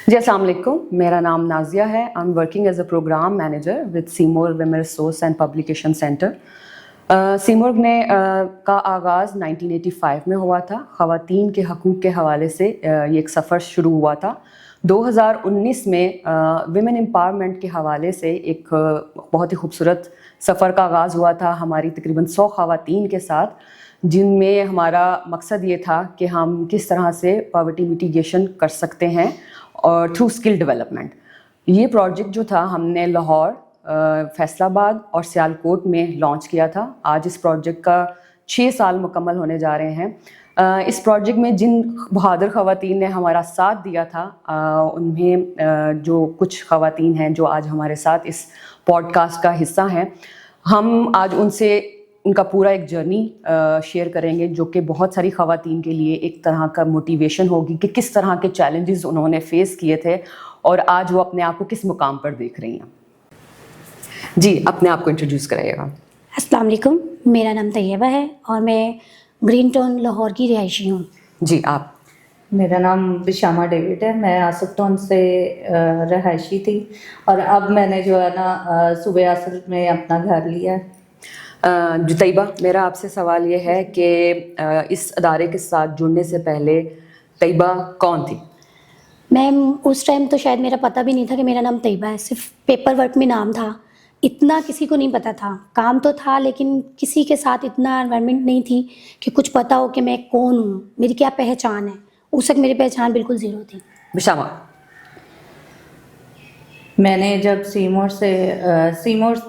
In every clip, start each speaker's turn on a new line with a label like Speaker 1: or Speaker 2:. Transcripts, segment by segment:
Speaker 1: جی السلام علیکم، میرا نام نازیہ ہے. I am working as a program manager with Simorgh women resource and publication centre. Simorgh نے کا آغاز 1985 میں ہوا تھا. خواتین کے حقوق کے حوالے سے یہ ایک سفر شروع ہوا تھا. 2019 میں ویمن امپاورمنٹ کے حوالے سے ایک بہت ہی خوبصورت سفر کا آغاز ہوا تھا ہماری تقریباً 100 خواتین کے ساتھ، جن میں ہمارا مقصد یہ تھا کہ ہم کس طرح سے پاورٹی میٹیگیشن کر سکتے ہیں اور تھرو اسکل ڈیولپمنٹ. یہ پروجیکٹ جو تھا ہم نے لاہور، فیصل آباد اور سیالکوٹ میں لانچ کیا تھا. آج اس پروجیکٹ کا 6 سال مکمل ہونے جا رہے ہیں. اس پروجیکٹ میں جن بہادر خواتین نے ہمارا ساتھ دیا تھا، انہیں جو کچھ خواتین ہیں جو آج ہمارے ساتھ اس پوڈ کاسٹ کا حصہ ہیں، ہم آج ان سے ان کا پورا ایک جرنی شیئر کریں گے جو کہ بہت ساری خواتین کے لیے ایک طرح کا موٹیویشن ہوگی کہ کس طرح کے چیلنجز انہوں نے فیس کیے تھے اور آج وہ اپنے آپ کو کس مقام پر دیکھ رہی ہیں. جی اپنے آپ کو انٹروڈیوس کرائیے گا.
Speaker 2: السلام علیکم، میرا نام طیبہ ہے اور میں گرین ٹاؤن لاہور کی رہائشی ہوں.
Speaker 1: جی آپ.
Speaker 3: میرا نام بشامہ ڈیوڈ ہے، میں آصف ٹاؤن سے رہائشی تھی اور اب میں نے جو ہے نا صوبہ اصل میں اپنا گھر لیا ہے.
Speaker 1: جو طیبہ، میرا آپ سے سوال یہ ہے کہ اس ادارے کے ساتھ جڑنے سے پہلے طیبہ کون تھی؟
Speaker 2: میم اس ٹائم تو شاید میرا پتہ بھی نہیں تھا کہ میرا نام طیبہ ہے، صرف پیپر ورک میں نام تھا. اتنا کسی کو نہیں پتہ تھا. کام تو تھا لیکن کسی کے ساتھ اتنا انوائرمنٹ نہیں تھی کہ کچھ پتہ ہو کہ میں کون ہوں، میری کیا پہچان ہے. اس وقت میری پہچان بالکل زیرو تھی.
Speaker 1: بشامہ.
Speaker 3: میں نے جب سیمور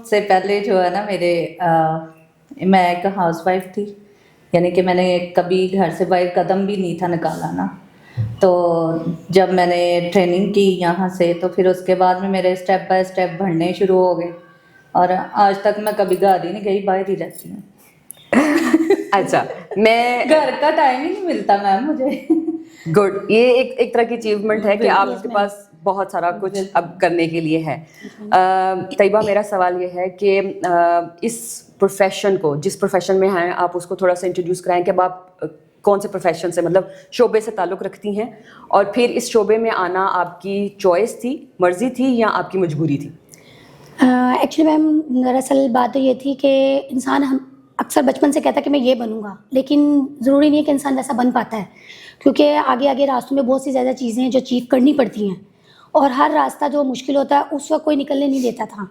Speaker 3: سے پہلے جو ہے نا میں ایک ہاؤس وائف تھی، یعنی کہ میں نے کبھی گھر سے باہر قدم بھی نہیں تھا نکالا نا. تو جب میں نے ٹریننگ کی یہاں سے تو پھر اس کے بعد میں میرے اسٹیپ بائی اسٹیپ بڑھنے شروع ہو گئے اور آج تک میں کبھی گھر ہی نہیں گئی، باہر ہی رہتی ہوں.
Speaker 1: اچھا، میں
Speaker 3: گھر کا ٹائم ہی نہیں ملتا میم مجھے.
Speaker 1: گڈ، یہ ایک طرح کی اچیومنٹ ہے کہ آپ کے پاس بہت سارا کچھ اب کرنے کے لیے ہے. طیبہ، میرا سوال یہ ہے کہ اس پروفیشن کو، جس پروفیشن میں ہیں آپ، اس کو تھوڑا سا انٹروڈیوس کرائیں کہ اب آپ کون سے پروفیشن سے، مطلب شعبے سے تعلق رکھتی ہیں، اور پھر اس شعبے میں آنا آپ کی چوائس تھی، مرضی تھی، یا آپ کی مجبوری تھی؟
Speaker 2: ایکچولی میم دراصل بات تو یہ تھی کہ انسان اکثر بچپن سے کہتا ہے کہ میں یہ بنوں گا، لیکن ضروری نہیں ہے کہ انسان ویسا بن پاتا ہے، کیونکہ آگے راستوں میں بہت سی زیادہ چیزیں ہیں جو اچیو کرنی پڑتی ہیں، اور ہر راستہ جو مشکل ہوتا ہے اس وقت کوئی نکلنے نہیں دیتا تھا.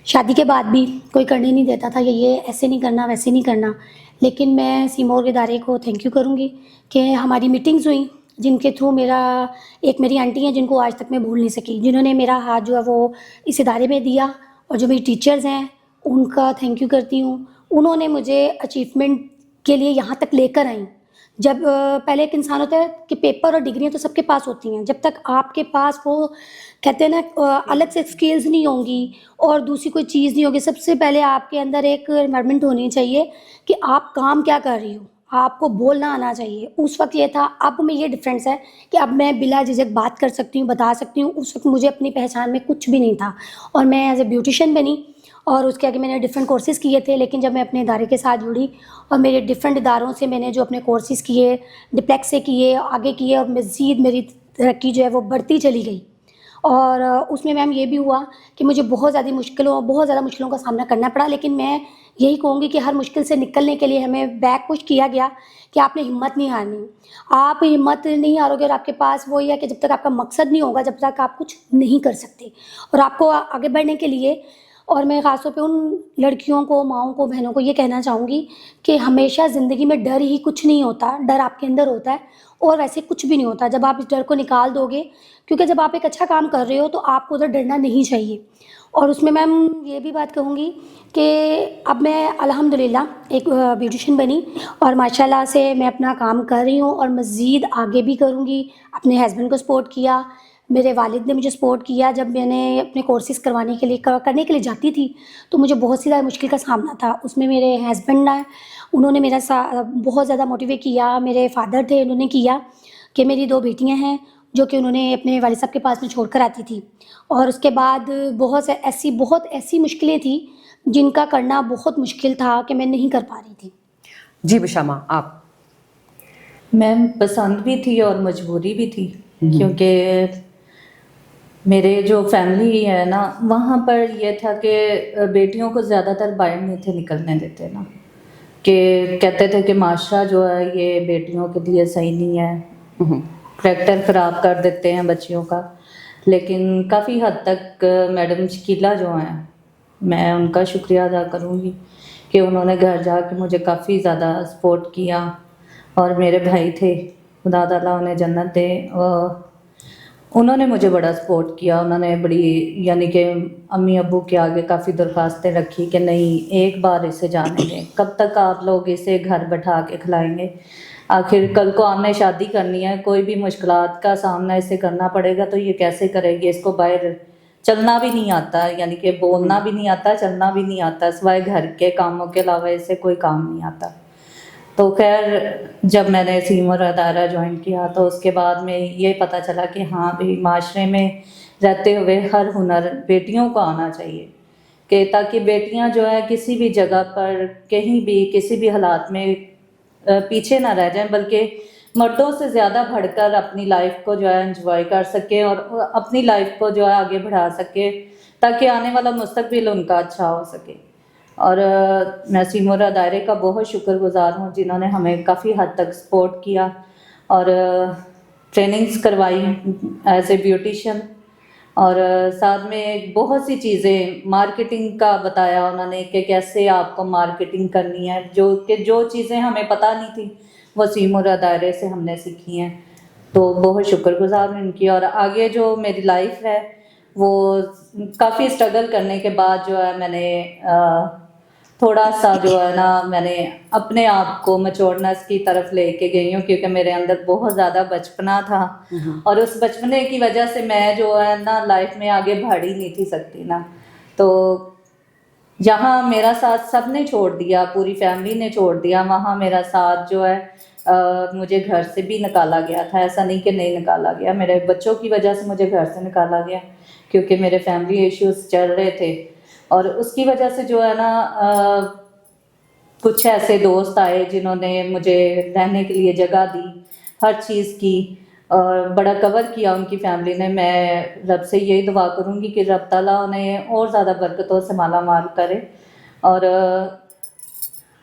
Speaker 2: شادی کے بعد بھی کوئی کرنے نہیں دیتا تھا کہ یہ ایسے نہیں کرنا، ویسے نہیں کرنا. لیکن میں سیمور ادارے کو تھینک یو کروں گی کہ ہماری میٹنگز ہوئیں جن کے تھرو میری آنٹی ہیں جن کو آج تک میں بھول نہیں سکی، جنہوں نے میرا ہاتھ جو ہے وہ اس ادارے میں دیا، اور جو میری ٹیچرز ہیں ان کا تھینک یو کرتی ہوں. انہوں نے مجھے اچیومنٹ کے لیے یہاں تک لے کر آئیں. جب پہلے ایک انسان ہوتا ہے کہ پیپر اور ڈگریاں تو سب کے پاس ہوتی ہیں، جب تک آپ کے پاس وہ کہتے ہیں نا الگ سے اسکلز نہیں ہوں گی اور دوسری کوئی چیز نہیں ہوگی، سب سے پہلے آپ کے اندر ایک انوائرمنٹ ہونی چاہیے کہ آپ کام کیا کر رہی ہو، آپ کو بولنا آنا چاہیے. اس وقت یہ تھا. اب میں یہ ڈفرینس ہے کہ اب میں بلا جھجک بات کر سکتی ہوں، بتا سکتی ہوں. اس وقت مجھے اپنی پہچان میں کچھ بھی نہیں تھا، اور میں ایز اے بیوٹیشین بنی، اور اس کے آگے میں نے ڈفرینٹ کورسز کیے تھے. لیکن جب میں اپنے ادارے کے ساتھ جڑی اور میرے ڈفرینٹ اداروں سے میں نے جو اپنے کورسز کیے، ڈپلیکس سے کیے، آگے کیے، اور مزید میری ترقی جو ہے وہ بڑھتی چلی گئی. اور اس میں میم یہ بھی ہوا کہ مجھے بہت زیادہ مشکلوں کا سامنا کرنا پڑا. لیکن میں یہی کہوں گی کہ ہر مشکل سے نکلنے کے لیے ہمیں بیک پش کیا گیا کہ آپ نے ہمت نہیں ہارنی. آپ ہمت نہیں ہارو گے اور آپ کے پاس وہی ہے کہ جب تک آپ کا مقصد نہیں ہوگا، جب تک آپ کچھ نہیں کر سکتے. اور آپ کو آگے بڑھنے کے لیے، اور میں خاص طور پہ ان لڑکیوں کو، ماؤں کو، بہنوں کو یہ کہنا چاہوں گی کہ ہمیشہ زندگی میں ڈر ہی کچھ نہیں ہوتا. ڈر آپ کے اندر ہوتا ہے اور ویسے کچھ بھی نہیں ہوتا جب آپ اس ڈر کو نکال دو گے، کیونکہ جب آپ ایک اچھا کام کر رہے ہو تو آپ کو ادھر ڈرنا نہیں چاہیے. اور اس میں میم یہ بھی بات کہوں گی کہ اب میں الحمدللہ ایک بیوٹیشین بنی اور ماشاء اللہ سے میں اپنا کام کر رہی ہوں اور مزید آگے بھی کروں گی. اپنے ہسبینڈ کو سپورٹ کیا، میرے والد نے مجھے سپورٹ کیا. جب میں نے اپنے کورسز کرنے کے لیے جاتی تھی تو مجھے بہت سی زیادہ مشکل کا سامنا تھا. اس میں میرے ہسبینڈ نے، انہوں نے میرا بہت زیادہ موٹیویٹ کیا. میرے فادر تھے، انہوں نے کیا کہ میری 2 بیٹیاں ہیں جو کہ انہوں نے اپنے والد صاحب کے پاس میں چھوڑ کر آتی تھی. اور اس کے بعد بہت ایسی مشکلیں تھیں جن کا کرنا بہت مشکل تھا کہ میں نہیں کر پا رہی تھی.
Speaker 1: جی بشامہ، آپ.
Speaker 3: میم پسند بھی تھی اور مجبوری بھی تھی، کیونکہ میرے جو فیملی ہے نا وہاں پر یہ تھا کہ بیٹیوں کو زیادہ تر باہر نہیں تھے نکلنے دیتے نا، کہ کہتے تھے کہ معاشرہ جو ہے یہ بیٹیوں کے لیے صحیح نہیں ہے، کریکٹر خراب کر دیتے ہیں بچیوں کا. لیکن کافی حد تک میڈم شکیلہ جو ہیں، میں ان کا شکریہ ادا کروں گی کہ انہوں نے گھر جا کے مجھے کافی زیادہ سپورٹ کیا. اور میرے بھائی تھے، خدا تعالیٰ انہیں جنت دے، انہوں نے مجھے بڑا سپورٹ کیا. انہوں نے بڑی یعنی کہ امی ابو کے آگے کافی درخواستیں رکھی کہ نہیں ایک بار اسے جانے دیں، کب تک آپ لوگ اسے گھر بٹھا کے کھلائیں گے، آخر کل کو آپ نے شادی کرنی ہے، کوئی بھی مشکلات کا سامنا اسے کرنا پڑے گا تو یہ کیسے کرے گی، اس کو باہر چلنا بھی نہیں آتا، یعنی کہ بولنا بھی نہیں آتا، چلنا بھی نہیں آتا، سوائے گھر کے کاموں کے علاوہ اسے کوئی کام نہیں آتا. تو خیر جب میں نے سیمور ادارہ جوائن کیا تو اس کے بعد میں یہ پتہ چلا کہ ہاں بھی معاشرے میں رہتے ہوئے ہر ہنر بیٹیوں کو آنا چاہیے، کہ تاکہ بیٹیاں جو ہے کسی بھی جگہ پر کہیں بھی کسی بھی حالات میں پیچھے نہ رہ جائیں، بلکہ مردوں سے زیادہ بڑھ کر اپنی لائف کو جو ہے انجوائے کر سکیں اور اپنی لائف کو جو ہے آگے بڑھا سکے، تاکہ آنے والا مستقبل ان کا اچھا ہو سکے. اور میں سیمورہ دائرے کا بہت شکر گزار ہوں جنہوں نے ہمیں کافی حد تک سپورٹ کیا اور ٹریننگز کروائی ایز اے بیوٹیشین، اور ساتھ میں بہت سی چیزیں مارکیٹنگ کا بتایا انہوں نے کہ کیسے آپ کو مارکیٹنگ کرنی ہے، جو چیزیں ہمیں پتہ نہیں تھیں وہ سیمورہ دائرے سے ہم نے سیکھی ہیں. تو بہت شکر گزار ہوں ان کی. اور آگے جو میری لائف ہے وہ کافی اسٹرگل کرنے کے بعد جو ہے میں نے تھوڑا سا جو ہے نا میں نے اپنے آپ کو میچورنس کی طرف لے کے گئی ہوں، کیونکہ میرے اندر بہت زیادہ بچپنا تھا اور اس بچپنے کی وجہ سے میں جو ہے نا لائف میں آگے بڑھ ہی نہیں تھی سکتی نا. تو جہاں میرا ساتھ سب نے چھوڑ دیا، پوری فیملی نے چھوڑ دیا، وہاں میرا ساتھ جو ہے مجھے گھر سے بھی نکالا گیا تھا. ایسا نہیں کہ نہیں نکالا گیا، میرے بچوں کی وجہ سے مجھے گھر سے نکالا گیا کیونکہ میرے فیملی ایشوز چل رہے تھے. اور اس کی وجہ سے جو ہے نا کچھ ایسے دوست آئے جنہوں نے مجھے رہنے کے لیے جگہ دی، ہر چیز کی، اور بڑا کور کیا ان کی فیملی نے. میں رب سے یہی دعا کروں گی کہ رب تعالیٰ انہیں اور زیادہ برکتوں سے مالا مال کرے. اور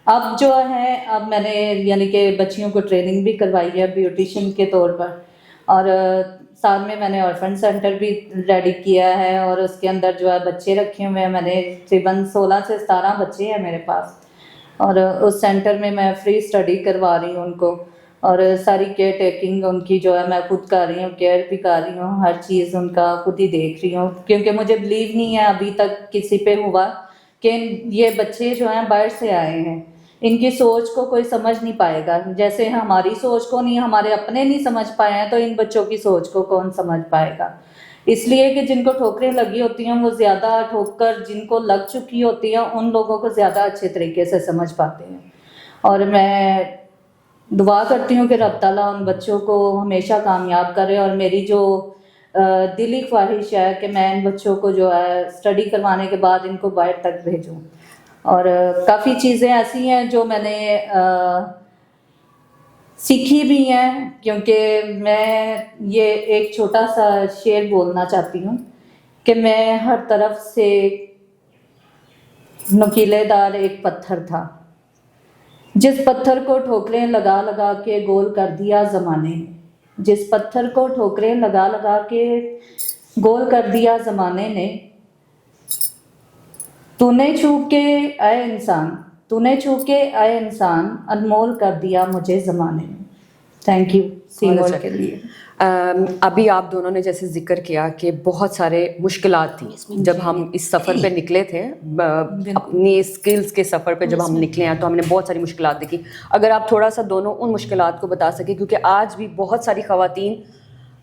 Speaker 3: اب جو ہے اب میں نے یعنی کہ بچیوں کو ٹریننگ بھی کروائی ہے بیوٹیشین کے طور پر، اور ساتھ میں نے آرفن سینٹر بھی ریڈی کیا ہے اور اس کے اندر جو ہے بچے رکھے ہوئے ہیں. میں نے تقریباً 16 سے 17 بچے ہیں میرے پاس، اور اس سینٹر میں فری اسٹڈی کروا رہی ہوں ان کو، اور ساری کیئر ٹیکنگ ان کی جو ہے میں خود کر رہی ہوں، کیئر بھی کر رہی ہوں، ہر چیز ان کا خود ہی دیکھ رہی ہوں. کیونکہ مجھے بلیو نہیں ہے ابھی تک کسی پہ ہوا کہ یہ بچے جو ہیں باہر سے آئے ہیں، ان کی سوچ کو کوئی سمجھ نہیں پائے گا. جیسے ہماری سوچ کو نہیں ہمارے اپنے نہیں سمجھ پائے ہیں تو ان بچوں کی سوچ کو کون سمجھ پائے گا. اس لیے کہ جن کو ٹھوکریں لگی ہوتی ہیں وہ زیادہ ٹھوکر جن کو لگ چکی ہوتی ہیں ان لوگوں کو زیادہ اچھے طریقے سے سمجھ پاتے ہیں. اور میں دعا کرتی ہوں کہ رب تعالیٰ ان بچوں کو ہمیشہ کامیاب کرے. اور میری جو دلی خواہش ہے کہ میں ان بچوں کو جو ہے اسٹڈی کروانے کے بعد ان کو باہر تک بھیجوں. اور کافی چیزیں ایسی ہیں جو میں نے سیکھی بھی ہیں، کیونکہ میں یہ ایک چھوٹا سا شعر بولنا چاہتی ہوں کہ میں ہر طرف سے نکیلے دار ایک پتھر تھا، جس پتھر کو ٹھوکریں لگا لگا کے گول کر دیا زمانے نے، جس پتھر کو ٹھوکریں لگا لگا کے گول کر دیا زمانے نے. تو نے چھو کے اے انسان، تو نے چھو کے اے انسان، انمول کر دیا مجھے زمانے نے. تھینک یو سیمور کے لیے.
Speaker 1: ابھی آپ دونوں نے جیسے ذکر کیا کہ بہت سارے مشکلات تھیں جب ہم اس سفر پہ نکلے تھے، اپنی اسکلز کے سفر پہ جب ہم نکلے ہیں تو ہم نے بہت ساری مشکلات دیکھی. اگر آپ تھوڑا سا دونوں ان مشکلات کو بتا سکیں، کیونکہ آج بھی بہت ساری خواتین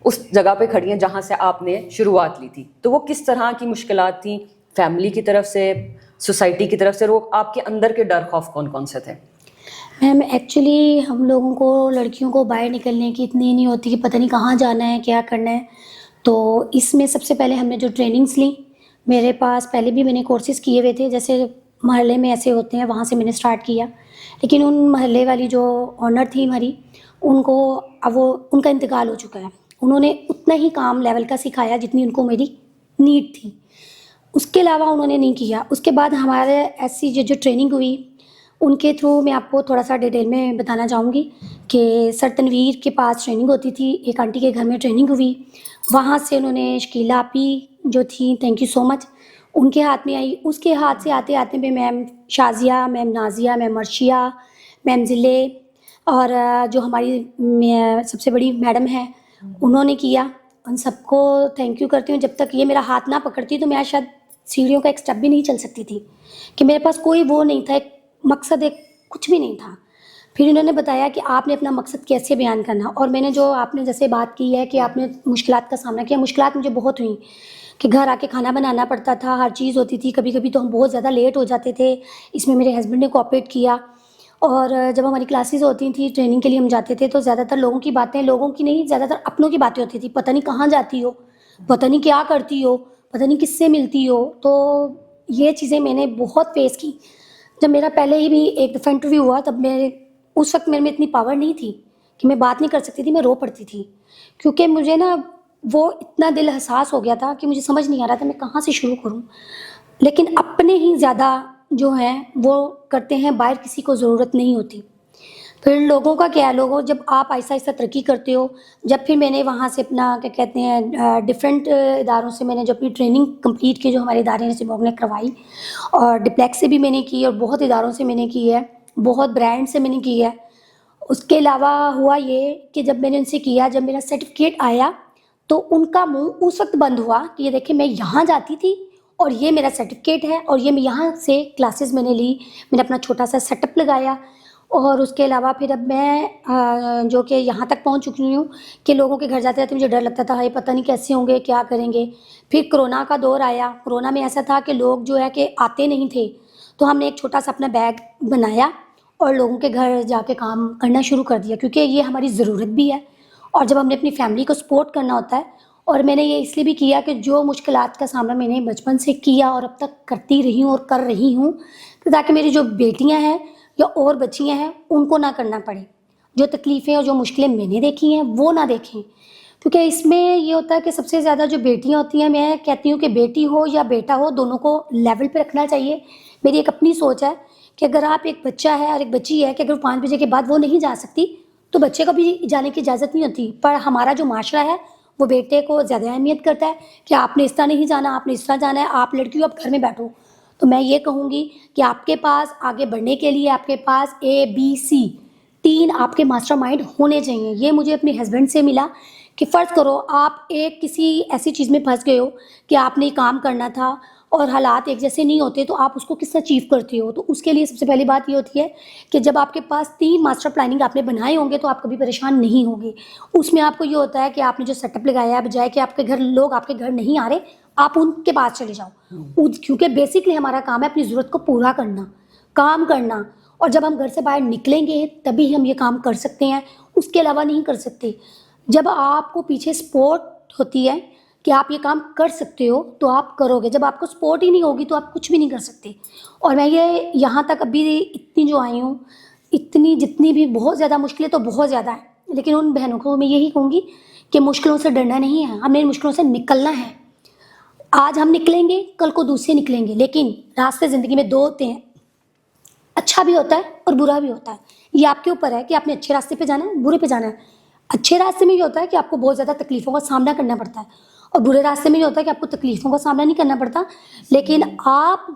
Speaker 1: اس جگہ پہ کھڑی ہیں جہاں سے آپ نے شروعات لی تھی، تو وہ کس طرح کی مشکلات تھیں؟ فیملی کی طرف سے، سوسائٹی کی طرف سے، اور وہ آپ کے اندر کے ڈر خوف کون کون سے تھے؟
Speaker 2: میم ایکچولی ہم لوگوں کو لڑکیوں کو باہر نکلنے کی اتنی نہیں ہوتی کہ پتہ نہیں کہاں جانا ہے کیا کرنا ہے. تو اس میں سب سے پہلے ہم نے جو ٹریننگس لیں، میرے پاس پہلے بھی میں نے کورسز کیے ہوئے تھے، جیسے محلے میں ایسے ہوتے ہیں وہاں سے میں نے اسٹارٹ کیا. لیکن ان محلے والی جو آنر تھی ہماری، ان کو اب وہ ان کا انتقال ہو چکا ہے. انہوں نے اتنا ہی کام لیول کا سکھایا جتنی ان کو میری نیڈ تھی، اس کے علاوہ انہوں نے نہیں کیا۔ اس کے بعد ہمارے ایسی جو ٹریننگ ہوئی ان کے تھرو میں آپ کو تھوڑا سا ڈیٹیل میں بتانا چاہوں گی کہ سر تنویر کے پاس ٹریننگ ہوتی تھی، ایک آنٹی کے گھر میں ٹریننگ ہوئی، وہاں سے انہوں نے شکیلہ آپی جو تھیں، تھینک یو سو مچ، ان کے ہاتھ میں آئی۔ اس کے ہاتھ سے آتے آتے میں میم شازیہ، میم نازیہ، میم مرشیہ، میم ذلے اور جو ہماری سب سے بڑی میڈم ہے انہوں نے کیا۔ ان سب کو تھینک یو کرتی ہوں۔ جب تک یہ میرا ہاتھ نہ پکڑتی تو میں شاید سیڑھیوں کا ایک اسٹیپ بھی نہیں چل سکتی تھی، کہ میرے پاس کوئی وہ نہیں تھا، ایک مقصد، ایک کچھ بھی نہیں تھا۔ پھر انہوں نے بتایا کہ آپ نے اپنا مقصد کیسے بیان کرنا، اور میں نے جو آپ نے جیسے بات کی ہے کہ آپ نے مشکلات کا سامنا کیا، مشکلات مجھے بہت ہوئیں کہ گھر آ کے کھانا بنانا پڑتا تھا، ہر چیز ہوتی تھی، کبھی کبھی تو ہم بہت زیادہ لیٹ ہو جاتے تھے، اس میں میرے ہسبینڈ نے کوآپریٹ کیا۔ اور جب ہماری کلاسز ہوتی تھیں، ٹریننگ کے لیے ہم جاتے تھے تو زیادہ تر لوگوں کی باتیں، لوگوں کی نہیں، زیادہ تر اپنوں کی باتیں ہوتی تھی، پتہ نہیں کہاں جاتی ہو، پتہ نہیں کیا کرتی ہو، پتہ نہیں کس سے ملتی ہو۔ تو یہ چیزیں میں نے بہت فیس کی۔ جب میرا پہلے ہی بھی ایک دفعہ انٹرویو ہوا، تب اس وقت میرے میں اتنی پاور نہیں تھی کہ میں بات نہیں کر سکتی تھی، میں رو پڑتی تھی، کیونکہ مجھے نا وہ اتنا دل حساس ہو گیا تھا کہ مجھے سمجھ نہیں آ رہا تھا میں کہاں سے شروع کروں۔ لیکن اپنے ہی زیادہ جو ہیں وہ کرتے ہیں، باہر کسی کو ضرورت نہیں ہوتی۔ پھر لوگوں کا کیا ہے، لوگوں جب آپ آہستہ آہستہ ترقی کرتے ہو، جب پھر میں نے وہاں سے اپنا کیا کہتے ہیں ڈفرینٹ اداروں سے میں نے جو اپنی ٹریننگ کمپلیٹ کی، جو ہمارے ادارے نے سیمورگ نے کروائی، اور ڈپلیکس سے بھی میں نے کی، اور بہت اداروں سے میں نے کی ہے، بہت برانڈ سے میں نے کی ہے۔ اس کے علاوہ ہوا یہ کہ جب میں نے ان سے کیا، جب میرا سرٹیفکیٹ آیا تو ان کا منہ اس وقت بند ہوا کہ یہ دیکھیں میں یہاں جاتی تھی اور یہ میرا سرٹیفکیٹ ہے، اور یہ میں یہاں سے کلاسز میں نے لی، میں نے اپنا چھوٹا سا سیٹ اپ لگایا۔ اور اس کے علاوہ پھر اب میں جو کہ یہاں تک پہنچ چکی ہوں کہ لوگوں کے گھر جاتے جاتے مجھے ڈر لگتا تھا، ہائی پتہ نہیں کیسے ہوں گے، کیا کریں گے۔ پھر کرونا کا دور آیا، کرونا میں ایسا تھا کہ لوگ جو ہے کہ آتے نہیں تھے، تو ہم نے ایک چھوٹا سا اپنا بیگ بنایا اور لوگوں کے گھر جا کے کام کرنا شروع کر دیا، کیونکہ یہ ہماری ضرورت بھی ہے، اور جب ہم نے اپنی فیملی کو سپورٹ کرنا ہوتا ہے۔ اور میں نے یہ اس لیے بھی کیا کہ جو مشکلات کا سامنا میں نے بچپن سے کیا اور اب تک کرتی رہی ہوں اور کر رہی ہوں، تاکہ میری جو بیٹیاں ہیں یا اور بچیاں ہیں ان کو نہ کرنا پڑے، جو تکلیفیں اور جو مشکلیں میں نے دیکھی ہیں وہ نہ دیکھیں۔ کیونکہ اس میں یہ ہوتا ہے کہ سب سے زیادہ جو بیٹیاں ہوتی ہیں، میں کہتی ہوں کہ بیٹی ہو یا بیٹا ہو، دونوں کو لیول پہ رکھنا چاہیے۔ میری ایک اپنی سوچ ہے کہ اگر آپ ایک بچہ ہے اور ایک بچی ہے کہ اگر 5 بجے کے بعد وہ نہیں جا سکتی تو بچے کو بھی جانے کی اجازت نہیں ہوتی، پر ہمارا جو معاشرہ ہے وہ بیٹے کو زیادہ اہمیت کرتا ہے کہ آپ نے اس طرح نہیں جانا، آپ نے اس طرح جانا ہے، آپ لڑکی ہو آپ گھر میں بیٹھو۔ تو میں یہ کہوں گی کہ آپ کے پاس آگے بڑھنے کے لیے آپ کے پاس ABC 3 آپ کے ماسٹر مائنڈ ہونے چاہیے۔ یہ مجھے اپنے ہسبینڈ سے ملا کہ فرض کرو آپ ایک کسی ایسی چیز میں پھنس گئے ہو کہ آپ نے کام کرنا تھا اور حالات ایک جیسے نہیں ہوتے، تو آپ اس کو کس طرح اچیو کرتے ہو۔ تو اس کے لیے سب سے پہلی بات یہ ہوتی ہے کہ جب آپ کے پاس 3 ماسٹر پلاننگ آپ نے بنائے ہوں گے تو آپ کبھی پریشان نہیں ہوں گے۔ اس میں آپ کو یہ ہوتا ہے کہ آپ نے جو سیٹ اپ لگایا ہے، بجائے کہ آپ کے گھر لوگ آپ کے گھر نہیں آ رہے، آپ ان کے پاس چلے جاؤ، کیونکہ بیسکلی ہمارا کام ہے اپنی ضرورت کو پورا کرنا، کام کرنا، اور جب ہم گھر سے باہر نکلیں گے تبھی ہم یہ کام کر سکتے ہیں، اس کے علاوہ نہیں کر سکتے۔ جب آپ کو پیچھے سپورٹ ہوتی ہے کہ آپ یہ کام کر سکتے ہو تو آپ کرو گے، جب آپ کو سپورٹ ہی نہیں ہوگی تو آپ کچھ بھی نہیں کر سکتے۔ اور میں یہ یہاں تک ابھی اتنی جو آئی ہوں، اتنی جتنی بھی بہت زیادہ مشکلیں تو بہت زیادہ ہیں، لیکن ان بہنوں کو میں یہی کہوں گی کہ مشکلوں سے ڈرنا نہیں ہے، ہمیں مشکلوں سے نکلنا ہے۔ آج ہم نکلیں گے، کل کو دوسرے نکلیں گے، لیکن راستے زندگی میں 2 ہوتے ہیں، اچھا بھی ہوتا ہے اور برا بھی ہوتا ہے۔ یہ آپ کے اوپر ہے کہ آپ نے اچھے راستے پہ جانا ہے، برے پہ جانا ہے۔ اچھے راستے میں یہ ہوتا ہے کہ آپ کو بہت زیادہ تکلیفوں کا سامنا کرنا پڑتا ہے، اور برے راستے میں یہ ہوتا ہے کہ آپ کو تکلیفوں کا سامنا نہیں کرنا پڑتا، لیکن آپ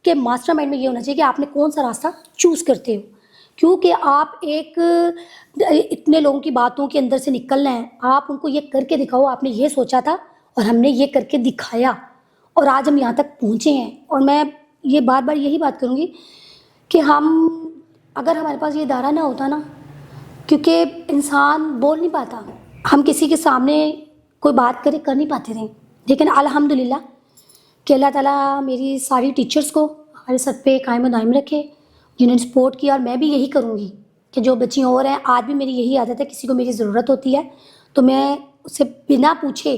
Speaker 2: کے ماسٹر مائنڈ میں یہ ہونا چاہیے کہ آپ نے کون سا راستہ چوز کرتے ہو، کیونکہ آپ ایک اتنے لوگوں کی باتوں کے اندر سے نکلنا ہے، آپ ان کو یہ کر کے دکھاؤ آپ نے یہ سوچا تھا اور ہم نے یہ کر کے دکھایا اور آج ہم یہاں تک پہنچے ہیں۔ اور میں یہ بار بار یہی بات کروں گی کہ اگر ہمارے پاس یہ ادارہ نہ ہوتا نا، کیونکہ انسان بول نہیں پاتا، ہم کسی کے سامنے کوئی بات کر نہیں پاتے تھے، لیکن الحمدللہ کہ اللہ تعالیٰ میری ساری ٹیچرز کو ہمارے سر پہ قائم و دائم رکھے، جنہوں نے سپورٹ کیا، اور میں بھی یہی کروں گی کہ جو بچیاں اور ہیں، آج بھی میری یہی عادت ہے، کسی کو میری ضرورت ہوتی ہے تو میں اسے بنا پوچھے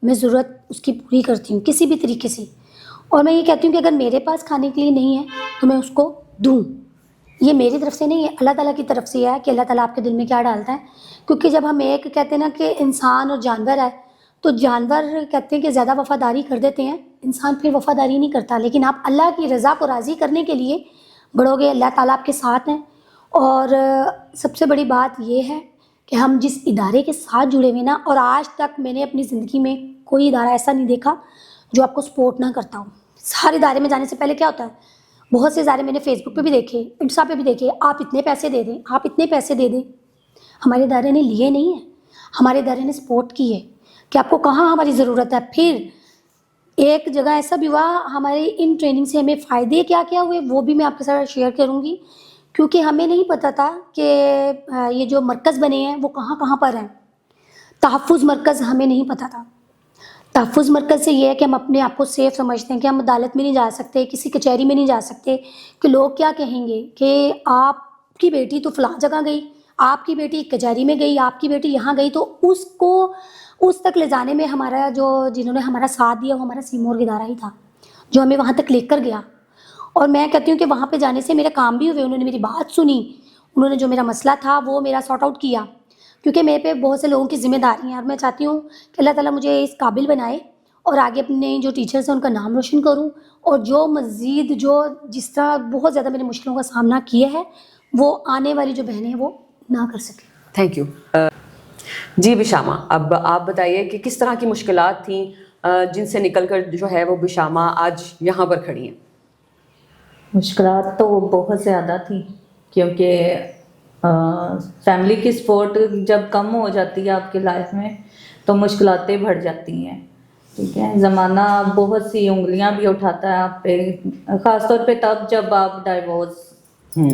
Speaker 2: میں ضرورت اس کی پوری کرتی ہوں کسی بھی طریقے سے، اور میں یہ کہتی ہوں کہ اگر میرے پاس کھانے کے لیے نہیں ہے تو میں اس کو دوں، یہ میری طرف سے نہیں، یہ اللہ تعالیٰ کی طرف سے ہے کہ اللہ تعالیٰ آپ کے دل میں کیا ڈالتا ہے. کیونکہ جب ہم ایک کہتے ہیں نا کہ انسان اور جانور ہے، تو جانور کہتے ہیں کہ زیادہ وفاداری کر دیتے ہیں، انسان پھر وفاداری نہیں کرتا. لیکن آپ اللہ کی رضا کو راضی کرنے کے لیے بڑھو گے، اللہ تعالیٰ آپ کے ساتھ ہیں. اور سب سے بڑی بات یہ ہے کہ ہم جس ادارے کے ساتھ جڑے ہوئے نا، اور آج تک میں نے اپنی زندگی میں کوئی ادارہ ایسا نہیں دیکھا جو آپ کو سپورٹ نہ کرتا ہو. ہر ادارے میں جانے سے پہلے کیا ہوتا ہے، بہت سے ادارے میں نے فیس بک پہ بھی دیکھے، انسٹا پہ بھی دیکھے، آپ اتنے پیسے دے دیں، آپ اتنے پیسے دے دیں. ہمارے ادارے نے لیے نہیں ہیں، ہمارے ادارے نے سپورٹ کی ہے کہ آپ کو کہاں ہماری ضرورت ہے. پھر ایک جگہ ایسا بھی ہوا، ہمارے ان ٹریننگ سے ہمیں فائدے کیا کیا ہوئے وہ بھی میں آپ کے ساتھ شیئر کروں گی. کیونکہ ہمیں نہیں پتہ تھا کہ یہ جو مرکز بنے ہیں وہ کہاں کہاں پر ہیں. تحفظ مرکز ہمیں نہیں پتہ تھا. تحفظ مرکز سے یہ ہے کہ ہم اپنے آپ کو سیف سمجھتے ہیں کہ ہم عدالت میں نہیں جا سکتے، کسی کچہری میں نہیں جا سکتے کہ لوگ کیا کہیں گے کہ آپ کی بیٹی تو فلاں جگہ گئی، آپ کی بیٹی کچہری میں گئی، آپ کی بیٹی یہاں گئی. تو اس کو اس تک لے جانے میں ہمارا جنہوں نے ہمارا ساتھ دیا وہ ہمارا سیمور ادارہ ہی تھا جو ہمیں وہاں تک لے کر گیا. اور میں کہتی ہوں کہ وہاں پہ جانے سے میرے کام بھی ہوئے، انہوں نے میری بات سنی، انہوں نے جو میرا مسئلہ تھا وہ میرا سارٹ آؤٹ کیا. کیونکہ میرے پہ بہت سے لوگوں کی ذمہ داری ہیں اور میں چاہتی ہوں کہ اللہ تعالیٰ مجھے اس قابل بنائے اور آگے اپنے جو ٹیچرز ہیں ان کا نام روشن کروں، اور جو مزید جس طرح بہت زیادہ میں نے مشکلوں کا سامنا کیا ہے وہ آنے والی جو بہنیں ہیں وہ نہ کر سکیں.
Speaker 1: Thank you. جی بشامہ، اب آپ بتائیے کہ کس طرح کی مشکلات تھیں جن سے نکل کر جو ہے وہ بشامہ آج یہاں پر کھڑی ہیں؟
Speaker 3: مشکلات تو بہت زیادہ تھیں، کیونکہ فیملی کی سپورٹ جب کم ہو جاتی ہے آپ کی لائف میں تو مشکلاتیں بڑھ جاتی ہیں. ٹھیک ہے، زمانہ بہت سی انگلیاں بھی اٹھاتا ہے آپ پہ، خاص طور پہ تب جب آپ ڈائیورس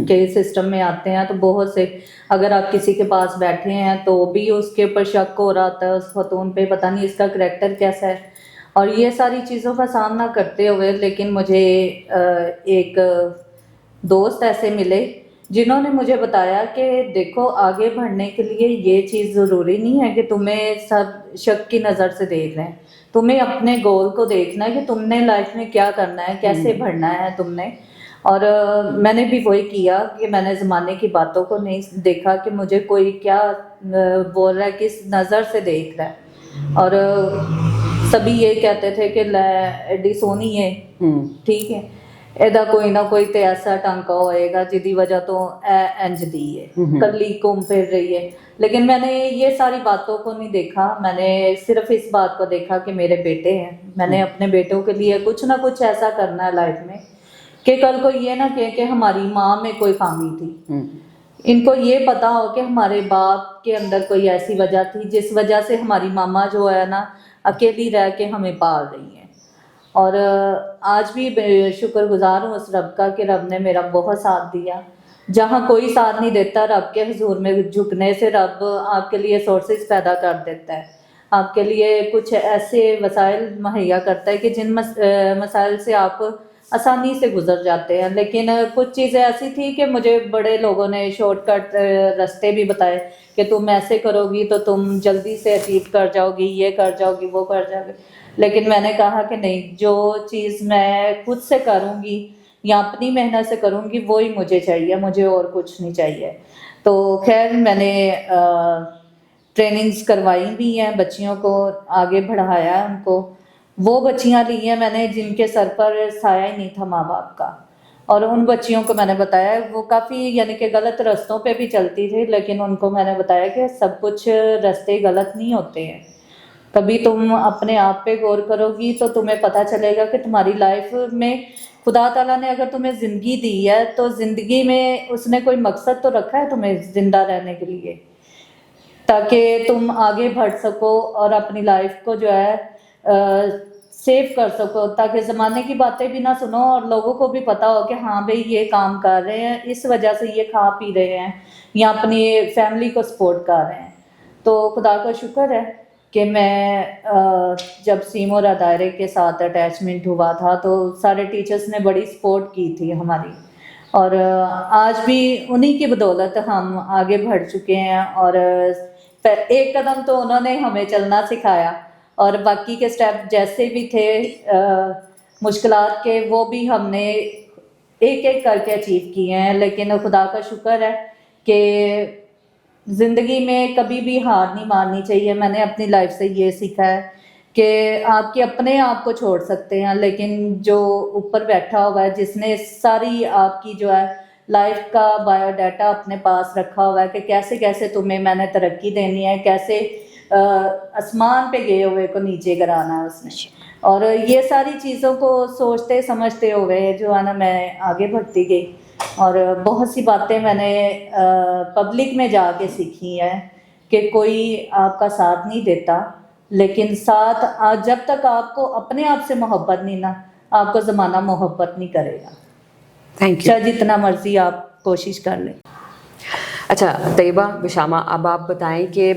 Speaker 3: کے سسٹم میں آتے ہیں تو بہت سے، اگر آپ کسی کے پاس بیٹھے ہیں تو بھی اس کے اوپر شک ہو رہا تھا اس خاتون پہ، پتہ نہیں اس کا کریکٹر کیسا ہے. اور یہ ساری چیزوں کا سامنا کرتے ہوئے لیکن مجھے ایک دوست ایسے ملے جنہوں نے مجھے بتایا کہ دیکھو آگے بڑھنے کے لیے یہ چیز ضروری نہیں ہے کہ تمہیں سب شک کی نظر سے دیکھ رہے ہیں، تمہیں اپنے گول کو دیکھنا ہے کہ تم نے لائف میں کیا کرنا ہے، کیسے بڑھنا ہے تم نے. اور میں نے بھی وہی کیا کہ میں نے زمانے کی باتوں کو نہیں دیکھا کہ مجھے کوئی کیا بول رہا ہے، کس نظر سے دیکھ رہا ہے. اور سبھی یہ کہتے تھے کہ ایڈی سونی ہے، ٹھیک ہے، ایدا کوئی نہ کوئی تے ایسا ٹانکا ہوئے گا جدی وجہ تو انج دی ہے، کلی گھوم پھر رہی ہے. لیکن میں نے یہ ساری باتوں کو نہیں دیکھا، میں نے صرف اس بات کو دیکھا کہ میرے بیٹے ہیں، میں نے اپنے بیٹوں کے لیے کچھ نہ کچھ ایسا کرنا ہے لائف میں کہ کل کو یہ نہ کہے کہ ہماری ماں میں کوئی خامی تھی. ان کو یہ پتا ہو کہ ہمارے باپ کے اندر کوئی ایسی وجہ تھی جس وجہ سے ہماری ماما جو ہے نا اکیلی رہ کے ہمیں پال رہی ہیں. اور آج بھی شکر گزار ہوں اس رب کا کہ رب نے میرا بہت ساتھ دیا. جہاں کوئی ساتھ نہیں دیتا، رب کے حضور میں جھکنے سے رب آپ کے لیے سورسز پیدا کر دیتا ہے، آپ کے لیے کچھ ایسے وسائل مہیا کرتا ہے کہ جن مسائل سے آپ آسانی سے گزر جاتے ہیں. لیکن کچھ چیزیں ایسی تھی کہ مجھے بڑے لوگوں نے شارٹ کٹ راستے بھی بتائے کہ تم ایسے کرو گی تو تم جلدی سے اچیو کر جاؤ گی، یہ کر جاؤ گی، وہ کر جاؤ گی. لیکن میں نے کہا کہ نہیں، جو چیز میں خود سے کروں گی یا اپنی محنت سے کروں گی وہی مجھے چاہیے، مجھے اور کچھ نہیں چاہیے. تو خیر میں نے ٹریننگز کروائی بھی ہیں، بچیوں کو آگے بڑھایا ہے، ان کو وہ بچیاں لی ہیں میں نے جن کے سر پر سایہ ہی نہیں تھا ماں باپ کا. اور ان بچیوں کو میں نے بتایا، وہ کافی یعنی کہ غلط رستوں پہ بھی چلتی تھی، لیکن ان کو میں نے بتایا کہ سب کچھ راستے غلط نہیں ہوتے ہیں. کبھی تم اپنے آپ پہ غور کرو گی تو تمہیں پتہ چلے گا کہ تمہاری لائف میں خدا تعالیٰ نے اگر تمہیں زندگی دی ہے تو زندگی میں اس نے کوئی مقصد تو رکھا ہے تمہیں زندہ رہنے کے لیے، تاکہ تم آگے بڑھ سکو اور اپنی لائف کو جو ہے سیو کر سکو، تاکہ زمانے کی باتیں بھی نہ سنو اور لوگوں کو بھی پتہ ہو کہ ہاں بھئی یہ کام کر رہے ہیں، اس وجہ سے یہ کھا پی رہے ہیں یا اپنی فیملی کو سپورٹ کر رہے ہیں. تو خدا کا شکر ہے کہ میں جب سیمور دائرے کے ساتھ اٹیچمنٹ ہوا تھا تو سارے ٹیچرز نے بڑی سپورٹ کی تھی ہماری، اور آج بھی انہی کی بدولت ہم آگے بڑھ چکے ہیں. اور ایک قدم تو انہوں نے ہمیں چلنا سکھایا، اور باقی کے سٹیپ جیسے بھی تھے مشکلات کے وہ بھی ہم نے ایک ایک کر کے اچیو کیے ہیں، لیکن خدا کا شکر ہے کہ زندگی میں کبھی بھی ہار نہیں ماننی چاہیے. میں نے اپنی لائف سے یہ سیکھا ہے کہ آپ کے اپنے آپ کو چھوڑ سکتے ہیں، لیکن جو اوپر بیٹھا ہوا ہے، جس نے ساری آپ کی جو ہے لائف کا بایو ڈاٹا اپنے پاس رکھا ہوا ہے کہ کیسے کیسے تمہیں میں نے ترقی دینی ہے، کیسے آسمان پہ گئے ہوئے کو نیچے گرانا ہے اس نے. اور یہ ساری چیزوں کو سوچتے سمجھتے ہوئے جو ہے نا میں آگے بڑھتی گئی، اور بہت سی باتیں میں نے پبلک میں جا کے سیکھی ہیں کہ کوئی آپ کا ساتھ نہیں دیتا، لیکن ساتھ جب تک آپ کو اپنے آپ سے محبت نہیں نا، آپ کو زمانہ محبت نہیں کرے گا،
Speaker 1: تھینک یو.
Speaker 3: چاہے جتنا مرضی آپ کوشش کر لیں.
Speaker 1: اچھا طیبہ، بشامہ، اب آپ بتائیں کہ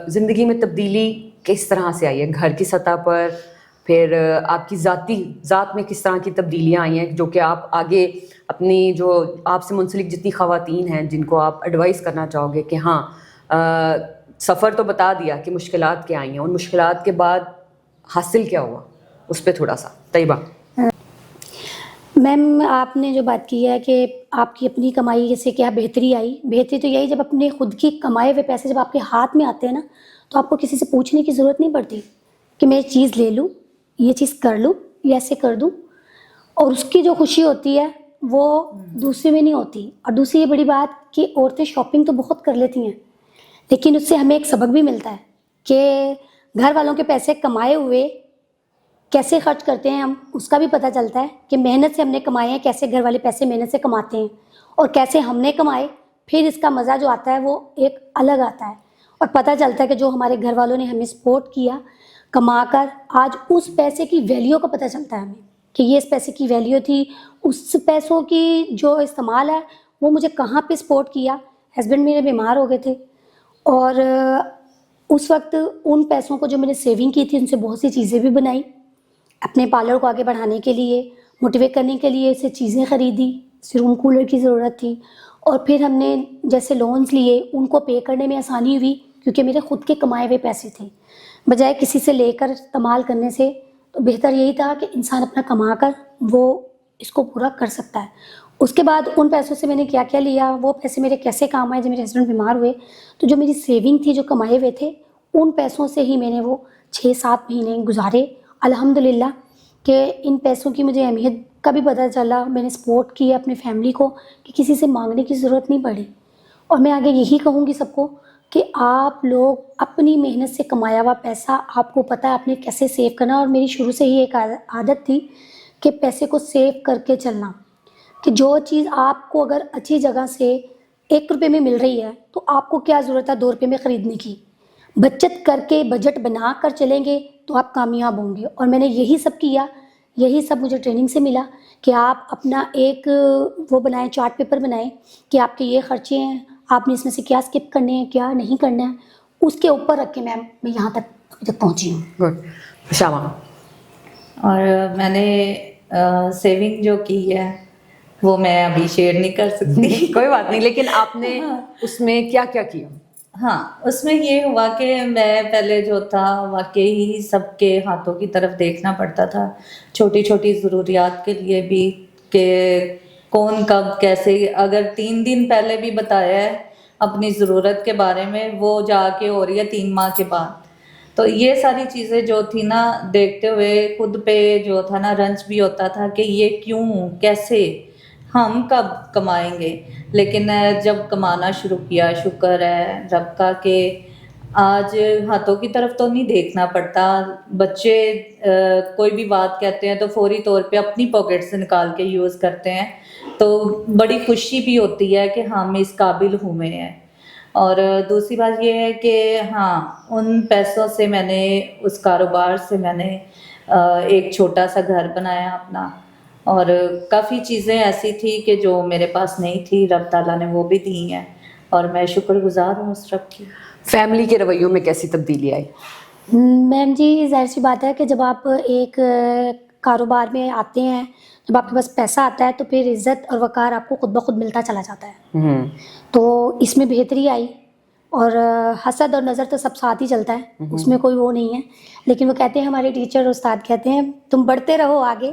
Speaker 1: زندگی میں تبدیلی کس طرح سے آئی ہے گھر کی سطح پر، پھر آپ کی ذات میں کس طرح کی تبدیلیاں آئی ہیں جو کہ آپ آگے اپنی جو آپ سے منسلک جتنی خواتین ہیں جن کو آپ ایڈوائز کرنا چاہو گے کہ ہاں سفر تو بتا دیا کہ مشکلات کیا آئی ہیں، ان مشکلات کے بعد حاصل کیا ہوا، اس پہ تھوڑا سا طیبہ.
Speaker 2: میم آپ نے جو بات کی ہے کہ آپ کی اپنی کمائی سے کیا بہتری آئی، بہتری تو یہی جب اپنے خود کی کمائے ہوئے پیسے جب آپ کے ہاتھ میں آتے ہیں نا، تو آپ کو کسی سے پوچھنے کی ضرورت نہیں پڑتی کہ میں یہ چیز لے لوں، یہ چیز کر لوں یا ایسے کر دوں. اور اس کی جو خوشی ہوتی ہے وہ دوسرے میں نہیں ہوتی. اور دوسری یہ بڑی بات کہ عورتیں شاپنگ تو بہت کر لیتی ہیں، لیکن اس سے ہمیں ایک سبق بھی ملتا ہے کہ گھر والوں کے پیسے کمائے ہوئے کیسے خرچ کرتے ہیں ہم، اس کا بھی پتہ چلتا ہے کہ محنت سے ہم نے کمائے ہیں، کیسے گھر والے پیسے محنت سے کماتے ہیں اور کیسے ہم نے کمائے. پھر اس کا مزہ جو آتا ہے وہ ایک الگ آتا ہے، اور پتہ چلتا ہے کہ جو ہمارے گھر والوں نے ہمیں سپورٹ کیا کما کر، آج اس پیسے کی ویلیو کا پتہ چلتا ہے ہمیں کہ یہ اس پیسے کی ویلیو تھی. اس پیسوں کی جو استعمال ہے وہ مجھے کہاں پہ سپورٹ کیا. ہسبینڈ میرے بیمار ہو گئے تھے، اور اس وقت ان پیسوں کو جو میں نے سیونگ کی تھی ان سے بہت سی چیزیں بھی بنائی، اپنے پارلر کو آگے بڑھانے کے لیے، موٹیویٹ کرنے کے لیے سے چیزیں خریدی، روم کولر کی ضرورت تھی. اور پھر ہم نے جیسے لونز لیے ان کو پے کرنے میں آسانی ہوئی کیونکہ میرے خود کے کمائے ہوئے پیسے تھے، بجائے کسی سے لے کر استعمال کرنے سے. تو بہتر یہی تھا کہ انسان اپنا کما کر وہ اس کو پورا کر سکتا ہے. اس کے بعد ان پیسوں سے میں نے کیا کیا لیا، وہ پیسے میرے کیسے کام آئے. جب میرے ہسبینڈ بیمار ہوئے تو جو میری سیونگ تھی جو کمائے ہوئے تھے ان پیسوں سے ہی میں نے وہ 6-7 مہینے گزارے الحمدللہ. کہ ان پیسوں کی مجھے اہمیت کا بھی پتہ چلا، میں نے سپورٹ کیا اپنی فیملی کو کہ کسی سے مانگنے کی ضرورت نہیں پڑی. اور میں آگے یہی کہوں گی سب کو کہ آپ لوگ اپنی محنت سے کمایا ہوا پیسہ آپ کو پتہ ہے آپ نے کیسے سیو کرنا. اور میری شروع سے ہی ایک عادت تھی کہ پیسے کو سیو کر کے چلنا، کہ جو چیز آپ کو اگر اچھی جگہ سے 1 روپے میں مل رہی ہے تو آپ کو کیا ضرورت ہے 2 روپے میں خریدنے کی. بچت کر کے بجٹ بنا کر چلیں گے تو آپ کامیاب ہوں گے. اور میں نے یہی سب کیا، یہی سب مجھے ٹریننگ سے ملا کہ آپ اپنا ایک وہ بنائیں، چارٹ پیپر بنائیں کہ آپ کے یہ خرچے ہیں، آپ نے اس میں سے کیا اسکپ کرنے ہیں کیا نہیں کرنا ہے. اس کے اوپر رکھ کے میں یہاں تک پہنچی ہوں.
Speaker 1: گڈ. بشامہ.
Speaker 3: اور میں نے سیونگ جو کی ہے وہ میں ابھی شیئر نہیں کر سکتی.
Speaker 1: کوئی بات نہیں، لیکن آپ نے اس میں کیا کیا کیا؟
Speaker 3: ہاں، اس میں یہ ہوا کہ میں پہلے جو تھا واقعی سب کے ہاتھوں کی طرف دیکھنا پڑتا تھا، چھوٹی چھوٹی ضروریات کے لیے بھی کہ کون کب کیسے، اگر 3 دن پہلے بھی بتایا ہے اپنی ضرورت کے بارے میں وہ جا کے ہو رہی ہے 3 ماہ کے بعد. تو یہ ساری چیزیں جو تھی نا دیکھتے ہوئے خود پہ جو تھا نا رنج بھی ہوتا تھا کہ یہ کیوں، کیسے، ہم کب کمائیں گے. لیکن جب کمانا شروع کیا، شکر ہے رب کا کہ آج ہاتھوں کی طرف تو نہیں دیکھنا پڑتا. بچے کوئی بھی بات کہتے ہیں تو فوری طور پہ اپنی پاکٹ سے نکال کے یوز کرتے ہیں، تو بڑی خوشی بھی ہوتی ہے کہ ہم اس قابل ہوئے ہیں. اور دوسری بات یہ ہے کہ ہاں ان پیسوں سے میں نے، اس کاروبار سے میں نے ایک چھوٹا سا گھر بنایا اپنا، اور کافی چیزیں ایسی تھی کہ جو میرے پاس نہیں تھی، رب تعالیٰ نے وہ بھی دی ہیں اور میں شکر گزار ہوں اس رب کی.
Speaker 1: فیملی کے رویوں میں کیسی تبدیلی آئی؟
Speaker 2: میم جی ظاہر سی بات ہے کہ جب آپ ایک کاروبار میں آتے ہیں، جب آپ کے پاس پیسہ آتا ہے تو پھر عزت اور وقار آپ کو خود بخود ملتا چلا جاتا ہے. تو اس میں بہتری آئی. اور حسد اور نظر تو سب ساتھ ہی چلتا ہے، اس میں کوئی وہ نہیں ہے. لیکن وہ کہتے ہیں ہمارے ٹیچر اور استاد کہتے ہیں تم بڑھتے رہو آگے،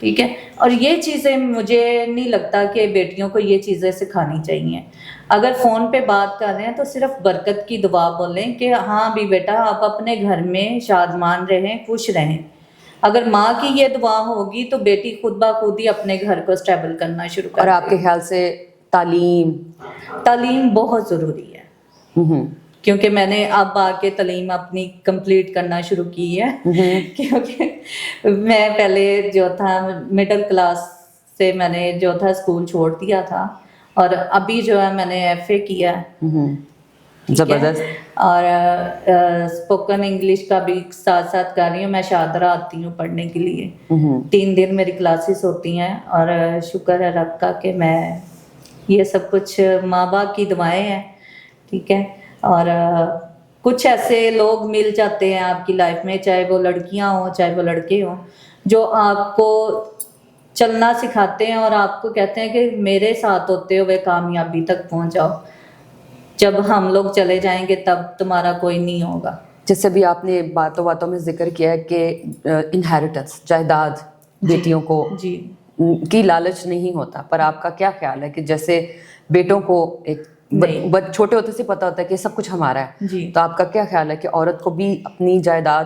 Speaker 3: ٹھیک ہے. اور یہ چیزیں مجھے نہیں لگتا کہ بیٹیوں کو یہ چیزیں سکھانی چاہیے. اگر فون پہ بات کر رہے ہیں تو صرف برکت کی دعا بولیں کہ ہاں بھی بیٹا آپ اپنے گھر میں شادمان رہیں، خوش رہیں. اگر ماں کی یہ دعا ہوگی تو بیٹی خود بخود ہی اپنے گھر کو اسٹیبل کرنا شروع کر
Speaker 1: اور آپ کے خیال سے
Speaker 3: تعلیم بہت ضروری ہے. کیونکہ میں نے اب آ کے تعلیم اپنی کمپلیٹ کرنا شروع کی ہے. کیونکہ میں پہلے جو تھا مڈل کلاس سے میں نے جو تھا اسکول چھوڑ دیا تھا، اور ابھی جو ہے میں نے ایف اے کیا ہے.
Speaker 1: زبردست.
Speaker 3: اور اسپوکن انگلش کا بھی ساتھ ساتھ کر رہی ہوں. میں شاہدرہ آتی ہوں پڑھنے کے لیے، 3 دن میری کلاسز ہوتی ہیں. اور شکر ہے رب کا کہ میں یہ سب کچھ ماں باپ کی دعائیں ہیں. ٹھیک ہے. اور کچھ ایسے لوگ مل جاتے ہیں آپ کی لائف میں، چاہے وہ لڑکیاں ہوں چاہے وہ لڑکے ہوں، جو آپ کو چلنا سکھاتے ہیں اور آپ کو کہتے ہیں کہ میرے ساتھ ہوتے ہوئے کامیابی تک پہنچ جاؤ. جب ہم لوگ چلے جائیں گے تب تمہارا کوئی نہیں ہوگا.
Speaker 1: جیسے بھی آپ نے باتوں باتوں میں ذکر کیا ہے کہ انہیریٹنس، جائیداد بیٹیوں کو کی لالچ نہیں ہوتا، پر آپ کا کیا خیال ہے کہ جیسے بیٹوں کو ایک چھوٹے ہوتے سے پتا ہوتا ہے کہ سب کچھ ہمارا ہے، تو آپ کا کیا خیال ہے کہ عورت کو بھی اپنی جائیداد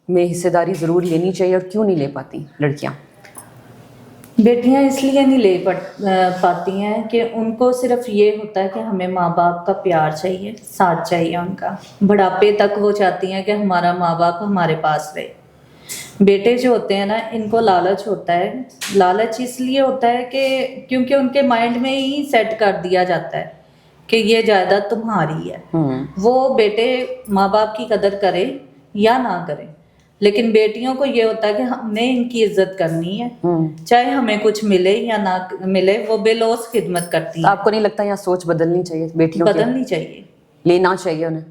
Speaker 1: میں حصے داری ضرور لینی چاہیے، اور کیوں نہیں لے پاتی لڑکیاں؟
Speaker 3: بیٹیاں اس لیے نہیں لے پاتی ہیں کہ ان کو صرف یہ ہوتا ہے کہ ہمیں ماں باپ کا پیار چاہیے، ساتھ چاہیے ان کا. بڑھاپے تک وہ چاہتی ہیں کہ ہمارا ماں باپ ہمارے پاس رہے. بیٹے جو ہوتے ہیں نا، ان کو لالچ ہوتا ہے. لالچ اس لیے ہوتا ہے کہ کیونکہ ان کے مائنڈ میں ہی سیٹ کر دیا جاتا ہے کہ یہ جائیداد تمہاری ہے. وہ بیٹے ماں باپ کی قدر کرے یا نہ کرے، لیکن بیٹیوں کو یہ ہوتا ہے کہ ہم نے ان کی عزت کرنی ہے، چاہے ہمیں کچھ ملے یا نہ ملے. وہ بے لوث خدمت کرتی ہیں.
Speaker 1: آپ کو نہیں لگتا یہاں سوچ بدلنی چاہیے بیٹیوں کی؟
Speaker 3: بدلنی چاہیے،
Speaker 1: لینا چاہیے انہیں،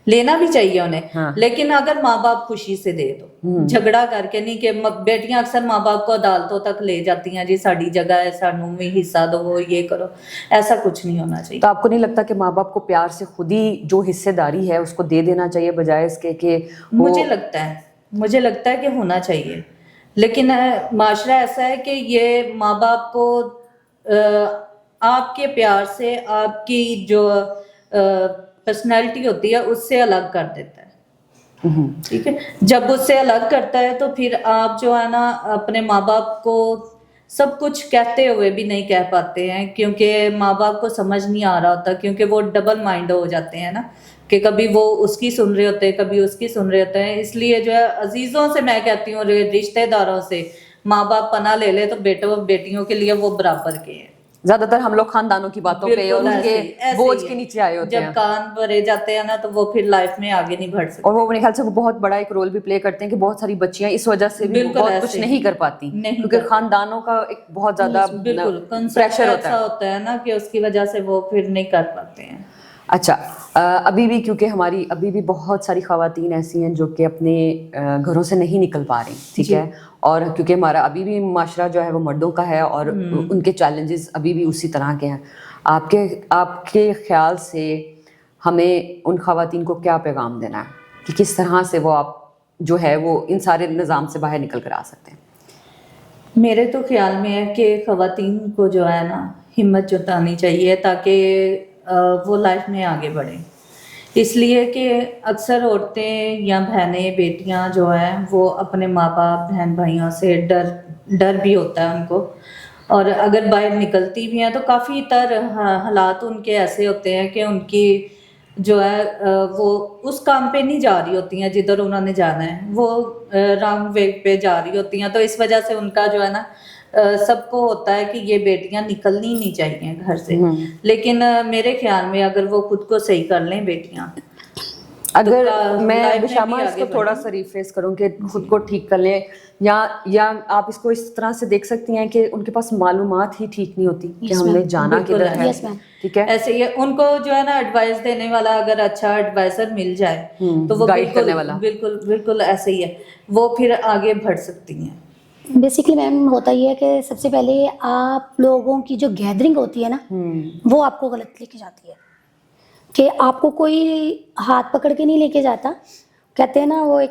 Speaker 3: لینا بھی چاہیے انہیں. لیکن اگر ماں باپ خوشی سے دے دو، جھگڑا کر کے نہیں. کہ بیٹیاں اکثر ماں باپ کو عدالتوں تک لے جاتی ہیں، جی ساڑی جگہ ہے، سانوں میں حصہ دو، یہ کرو. ایسا کچھ نہیں ہونا چاہیے.
Speaker 1: تو آپ کو نہیں لگتا کہ ماں باپ کو پیار سے خود ہی جو حصے داری ہے اس کو دے دینا چاہیے، بجائے اس کے کہ
Speaker 3: مجھے لگتا ہے کہ ہونا چاہیے. لیکن معاشرہ ایسا ہے کہ یہ ماں باپ کو آپ کے پیار سے آپ کی جو پرسنالٹی ہوتی ہے اس سے الگ کر دیتا ہے. ٹھیک ہے. جب اس سے الگ کرتا ہے تو پھر آپ جو ہے نا اپنے ماں باپ کو سب کچھ کہتے ہوئے بھی نہیں کہہ پاتے ہیں، کیونکہ ماں باپ کو سمجھ نہیں آ رہا ہوتا. کیونکہ وہ ڈبل مائنڈ ہو جاتے ہیں نا، کہ کبھی وہ اس کی سن رہے ہوتے ہیں، کبھی اس کی سن رہے ہوتے ہیں. اس لیے جو ہے عزیزوں سے میں کہتی ہوں، رشتہ داروں سے ماں باپ پناہ لے لے تو بیٹیوں کے لیے وہ برابر کے ہیں.
Speaker 1: زیادہ تر ہم لوگ خاندانوں کی باتوں پہ اور ان کے بوجھ کے نیچے آئے ہوتے ہیں.
Speaker 3: جب کان بھرے جاتے ہیں نا تو وہ پھر لائف میں آگے نہیں بڑھ سکتے.
Speaker 1: اور وہ میرے خیال سے وہ بہت بڑا ایک رول بھی پلے کرتے ہیں کہ بہت ساری بچیاں اس وجہ سے بھی بہت کچھ نہیں کر پاتی، کیونکہ خاندانوں کا ایک بہت زیادہ پریشر
Speaker 3: ہوتا ہے نا کہ اس کی وجہ سے وہ پھر نہیں کر پاتے ہیں.
Speaker 1: اچھا، ابھی بھی کیونکہ ہماری ابھی بھی بہت ساری خواتین ایسی ہیں جو کہ اپنے گھروں سے نہیں نکل پا رہی، ٹھیک ہے، اور کیونکہ ہمارا ابھی بھی معاشرہ جو ہے وہ مردوں کا ہے اور ان کے چیلنجز ابھی بھی اسی طرح کے ہیں. آپ کے خیال سے ہمیں ان خواتین کو کیا پیغام دینا ہے کہ کس طرح سے وہ آپ جو ہے وہ ان سارے نظام سے باہر نکل کر آ سکتے ہیں؟
Speaker 3: میرے تو خیال میں ہے کہ خواتین کو جو ہے نا ہمت جتانی چاہیے تاکہ وہ لائف میں آگے بڑھیں. اس لیے کہ اکثر عورتیں یا بہنیں بیٹیاں جو ہیں وہ اپنے ماں باپ بہن بھائیوں سے ڈر بھی ہوتا ہے ان کو، اور اگر باہر نکلتی بھی ہیں تو کافی حالات ان کے ایسے ہوتے ہیں کہ ان کی جو ہے وہ اس کام پہ نہیں جا رہی ہوتی ہیں جدھر انہوں نے جانا ہے، وہ رانگ وے پہ جا رہی ہوتی ہیں. تو اس وجہ سے ان کا جو ہے نا سب کو ہوتا ہے کہ یہ بیٹیاں نکلنی نہیں چاہیے گھر سے. لیکن میرے خیال میں اگر وہ خود کو صحیح کر لیں بیٹیاں،
Speaker 1: اگر میں بشامہ اس کو تھوڑا سا ریفریز کروں کہ خود کو ٹھیک کر لیں، یا آپ اس کو اس طرح سے دیکھ سکتی ہیں کہ ان کے پاس معلومات ہی ٹھیک نہیں ہوتی کہ ہم نے جانا کدھر ہے. ٹھیک ہے،
Speaker 3: ایسے ہی ان کو جو ہے نا ایڈوائس دینے والا اگر اچھا ایڈوائزر مل جائے تو وہ
Speaker 1: گائیڈ کرنے والا
Speaker 3: بالکل ایسے ہی ہے، وہ پھر آگے بڑھ سکتی ہیں.
Speaker 2: بیسکلی میم ہوتا یہ ہے کہ سب سے پہلے آپ لوگوں کی جو گیدرنگ ہوتی ہے نا وہ آپ کو غلط لے کے جاتی ہے. کہ آپ کو کوئی ہاتھ پکڑ کے نہیں لے کے جاتا. کہتے ہیں نا وہ ایک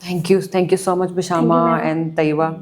Speaker 1: Thank you so much, Bishama
Speaker 2: ma'am.
Speaker 1: and Taiba.